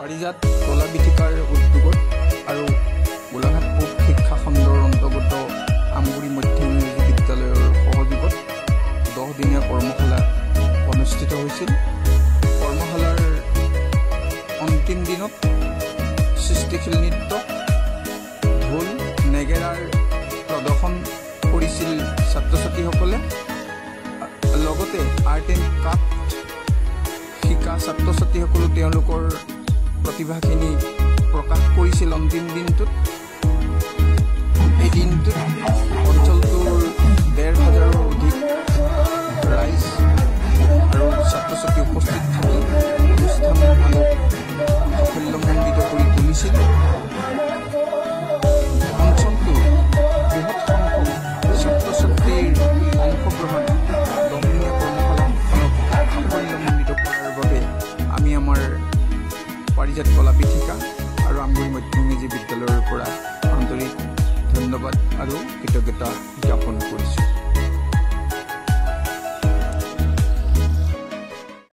পাৰিজাত কলা বিথিকাৰ উদ্যোগত আৰু গোলাঘাট পূব শিক্ষা খণ্ডৰ অন্তৰ্গত আমগুৰি মধ্য ইংৰাজী বিদ্যালয়ৰ সহযোগত 10 দিনীয়া কৰ্মশালা অনুষ্ঠিত হৈছিল। কৰ্মশালাৰ অন্তিম দিনত সৃষ্টিশীল নৃত্য, ঢোল, নেগেৰাৰ প্ৰদৰ্শন কৰিছিল ছাত্ৰ ছাত্ৰীসকলে। লগতে আৰ্ট এণ্ড ক্ৰাফ্ট শিকা ছাত্ৰ ছাত্ৰীসকলে তেওঁলোকৰ প্ৰতিভাখিনি প্ৰকাশ কৰিছিল। অন্তিম দিনটোত এই দিনটোত অঞ্চলটোৰ 1,500ৰো অধিক ৰাইজ আৰু ছাত্ৰ ছাত্ৰী উপস্থিত থাকি অনুষ্ঠানসমূহ সাফল্যমণ্ডিত কৰি তুলিছিল। অঞ্চলটোৰ বৃহৎ সংখ্যক ছাত্ৰ ছাত্ৰীৰ অংশগ্ৰহণ দহদিনীয়া কৰ্মশালাখনক সাফল্যমণ্ডিত কৰাৰ বাবে আমি আমাৰ পাৰিজাত কলা বিথিকা আৰু আমগুৰি মধ্য ইংৰাজী বিদ্যালয়ৰ পৰা আন্তৰিক ধন্যবাদ আৰু কৃতজ্ঞতা জ্ঞাপন কৰিছোঁ।